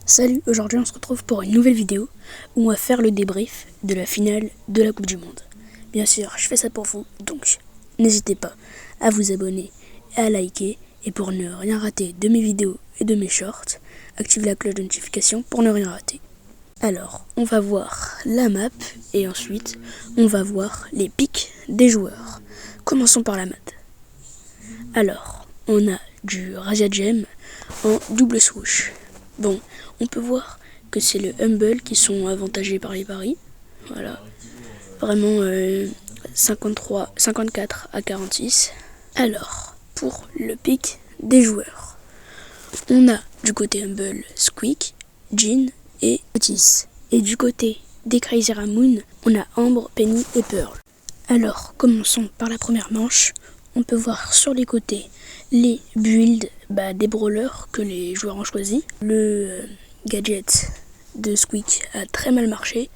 Salut, aujourd'hui on se retrouve pour une nouvelle vidéo où on va faire le débrief de la finale de la Coupe du Monde. Bien sûr, je fais ça pour vous, donc n'hésitez pas à vous abonner et à liker. Et pour ne rien rater de mes vidéos et de mes shorts, activez la cloche de notification pour ne rien rater. Alors, on va voir la map et ensuite on va voir les pics des joueurs. Commençons par la map. Alors, on a du Razia Gem en double swoosh. Bon, on peut voir que c'est le Humble qui sont avantagés par les paris. Voilà. Vraiment 54 à 46. Alors, pour le pic des joueurs, on a du côté Humble Squeak, Jean et Otis. Et du côté des Crazy Ramoon, on a Ambre, Penny et Pearl. Alors, commençons par la première manche. On peut voir sur les côtés les builds des brawlers que les joueurs ont choisi. Le gadget de Squeak a très mal marché,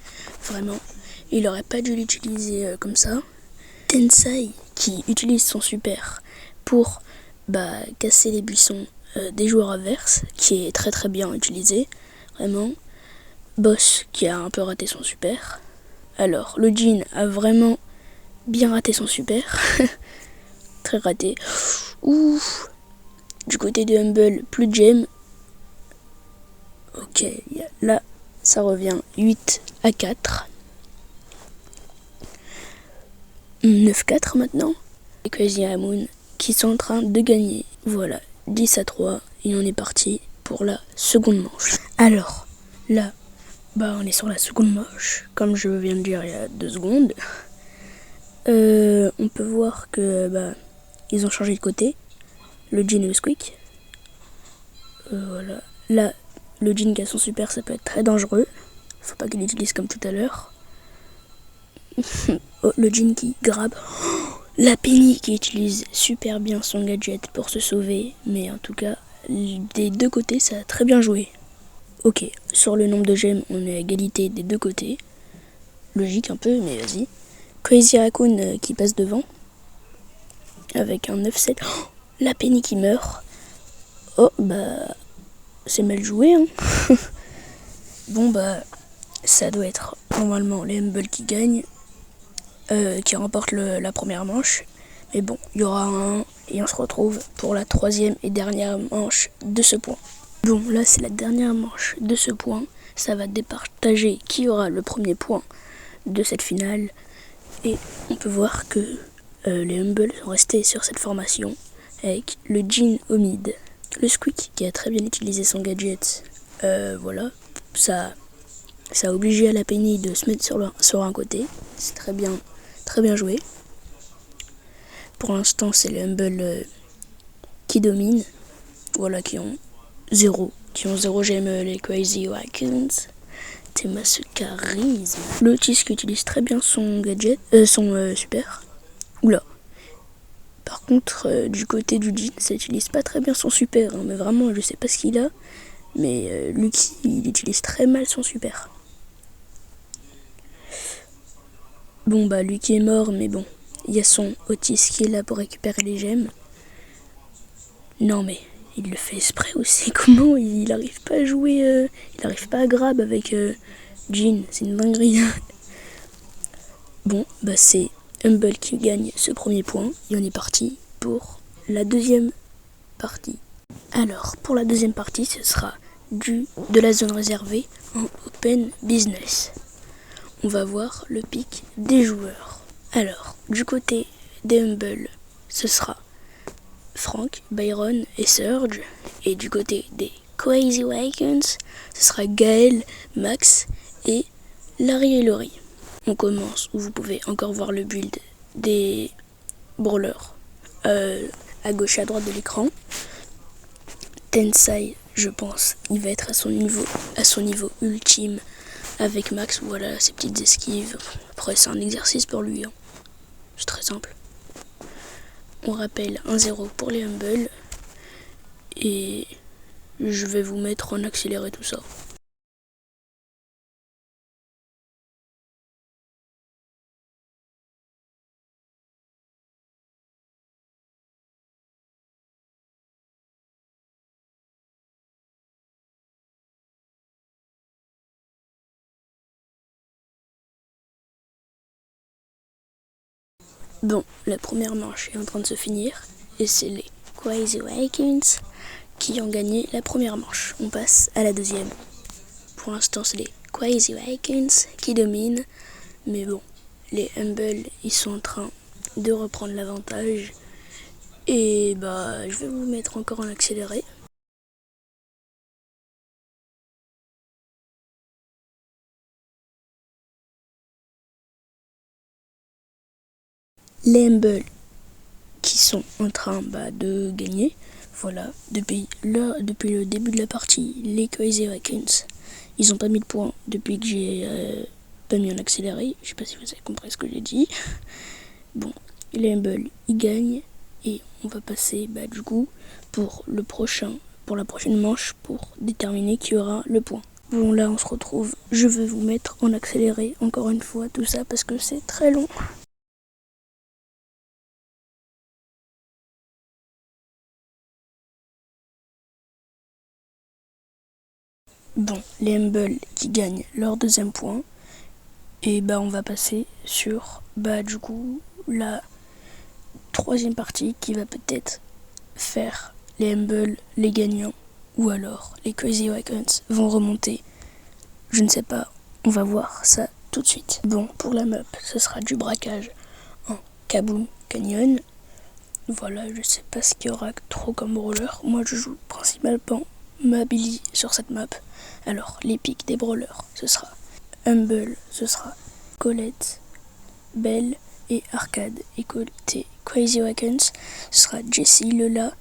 vraiment. Il n'aurait pas dû l'utiliser comme ça. Tensai qui utilise son super pour casser les buissons des joueurs adverses, qui est très très bien utilisé, vraiment. Boss qui a un peu raté son super. Alors, le Jean a vraiment bien raté son super. Très raté. Ouf. Du côté de Humble, plus de gemme. Ok, là, ça revient 8 à 4. 9-4 maintenant. Les Crazy Ramoon qui sont en train de gagner. Voilà, 10 à 3. Et on est parti pour la seconde manche. Alors, là, on est sur la seconde manche. Comme je viens de dire il y a 2 secondes. On peut voir que ils ont changé de côté. Le Jean et le Squeak. Voilà. Là, le Jean qui a son super, ça peut être très dangereux. Faut pas qu'il l'utilise comme tout à l'heure. Oh, le Jean qui grabe. Oh, la Penny qui utilise super bien son gadget pour se sauver. Mais en tout cas, des deux côtés, ça a très bien joué. Ok, sur le nombre de gemmes, on est à égalité des deux côtés. Logique un peu, mais vas-y. Crazy Raccoon qui passe devant. Avec un 9-7. Oh, la Penny qui meurt. Oh, c'est mal joué, hein. Bon, ça doit être normalement les Humble qui gagnent, qui remportent la première manche. Mais bon, il y aura un, et on se retrouve pour la troisième et dernière manche de ce point. Bon, là, c'est la dernière manche de ce point. Ça va départager qui aura le premier point de cette finale. Et on peut voir que les Humble sont restés sur cette formation avec le Jean au mid. Le Squeak qui a très bien utilisé son gadget. Voilà, ça a obligé à la Penny de se mettre sur un côté. C'est très bien joué. Pour l'instant, c'est les Humble qui dominent. Voilà, qui ont 0 gemme, les Crazy Raccoons. Théma ce charisme. Le Otis qui utilise très bien son gadget, son super. Oula. Par contre, du côté du Jean, ça utilise pas très bien son super. Mais vraiment, je sais pas ce qu'il a. Mais Lucky, il utilise très mal son super. Bon, Lucky est mort, mais bon. Il y a son Otis qui est là pour récupérer les gemmes. Non, mais il le fait exprès aussi. Comment il arrive pas à jouer il arrive pas à grab avec Jean. C'est une dinguerie. Bon, c'est Humble qui gagne ce premier point. Et on est parti pour la deuxième partie. Alors, pour la deuxième partie, ce sera de la zone réservée en open business. On va voir le pic des joueurs. Alors, du côté des Humble, ce sera Frank, Byron et Surge. Et du côté des Crazy Raccoons, ce sera Gaël, Max et Larry et Laurie. On commence où vous pouvez encore voir le build des brawlers à gauche et à droite de l'écran. Tensai, je pense, il va être à son niveau ultime avec Max. Voilà ses petites esquives. Après, c'est un exercice pour lui, hein. C'est très simple. On rappelle 1-0 pour les Humble. Et je vais vous mettre en accéléré tout ça. Bon, la première manche est en train de se finir et c'est les Crazy Vikings qui ont gagné la première manche. On passe à la deuxième. Pour l'instant, c'est les Crazy Vikings qui dominent, mais bon, les Humble, ils sont en train de reprendre l'avantage. Et bah, je vais vous mettre encore en accéléré. Les Humble qui sont en train de gagner. Voilà, depuis le début de la partie, les Crazy Vikings, ils ont pas mis de points depuis que j'ai pas mis en accéléré. Je sais pas si vous avez compris ce que j'ai dit. Bon, les Humble, ils gagnent et on va passer du coup pour la prochaine manche pour déterminer qui aura le point. Bon, là on se retrouve. Je vais vous mettre en accéléré encore une fois tout ça parce que c'est très long. Bon, les Humble qui gagnent leur deuxième point. Et on va passer sur du coup la troisième partie qui va peut-être faire les Humble les gagnants ou alors les Crazy Vikings vont remonter. Je ne sais pas, on va voir ça tout de suite. Bon, pour la map, ce sera du braquage en Kaboom Canyon. Voilà, je sais pas ce qu'il y aura trop comme brawler. Moi je joue principalement Billy sur cette map. Alors les pics des brawlers, ce sera Humble, ce sera Colette, Belle et Arcade. Et côté Crazy Vikings, ce sera Jessie, Lola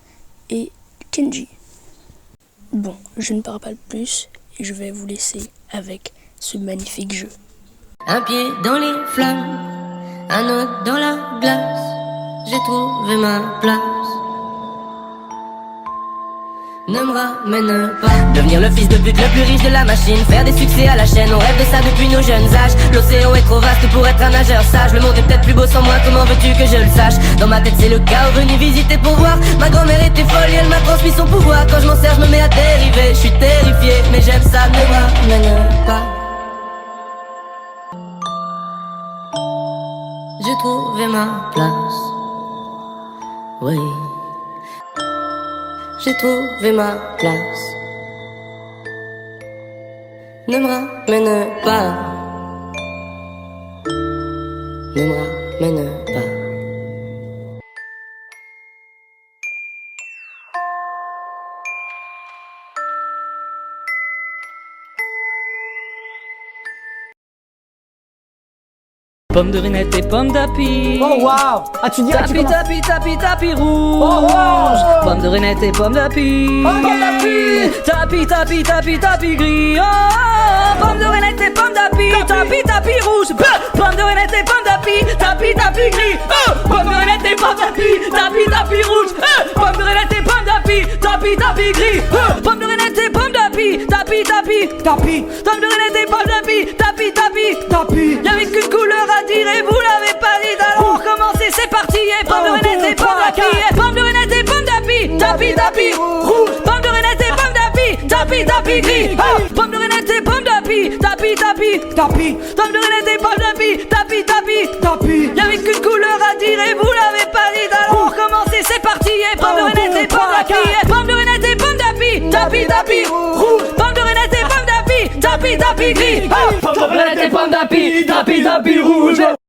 et Kenji. Bon, je ne parle pas plus et je vais vous laisser avec ce magnifique jeu. Un pied dans les flammes, un autre dans la glace, j'ai trouvé ma place. Ne me ramène pas. Devenir le fils de pute le plus riche de la machine, faire des succès à la chaîne, on rêve de ça depuis nos jeunes âges. L'océan est trop vaste pour être un nageur sage. Le monde est peut-être plus beau sans moi, comment veux-tu que je le sache? Dans ma tête c'est le chaos, venu visiter pour voir. Ma grand-mère était folle et elle m'a transmis son pouvoir. Quand je m'en sers je me mets à dériver, je suis terrifié, mais j'aime ça, ne me ramène pas. J'ai trouvé ma place, oui. J'ai trouvé ma place. Ne me ramène pas. Ne me ramène pas. Pomme de renette et pomme d'api. Oh waouh! Ah tu dirais Tapi, tapi, tapi, tapi rouge. Oh wow! Pomme de renette et pomme d'api. Oh pomme d'api! Tapi, tapi, tapi, tapi gris. Oh, pomme de renette et pomme d'api. Tapi, tapi rouge. Pomme de renette et pomme d'api. Tapi, tapi gris. Pomme de renette et pomme d'api. Tapi, tapi rouge. Pomme de renette et pomme d'api. Tapi, tapi gris. Pomme de renette et pomme d'api. Tapi, tapi. Tapi! Pomme de renette et pomme d'api. Tapi, tapi. Tapi! Y'avait qu'une couleur à dire et vous l'avez pas dit. Alors recommencer, c'est parti. Et pomme de renette et pomme d'api. Pomme de renette et pomme d'api. Tapi, tapi rouge. Pomme de renette et pomme d'api. Tapi, tapi gris. Pomme de renette et pomme d'api. Tapi, tapi. Tapi! Pomme de renette et pomme d'api. Tapi, tapi. Tapi! Y'avait qu'une couleur à dire et vous l'avez pas dit. Alors recommencer, c'est parti. Et pomme de renette et pomme d'api. Pomme de renette et pomme d'api. Tapi, tapi rouge. Pomme de renette et pomme d'api. Tapi, tapi gris. Pomme de renette et pomme d'api. Tapi, tapi rouge.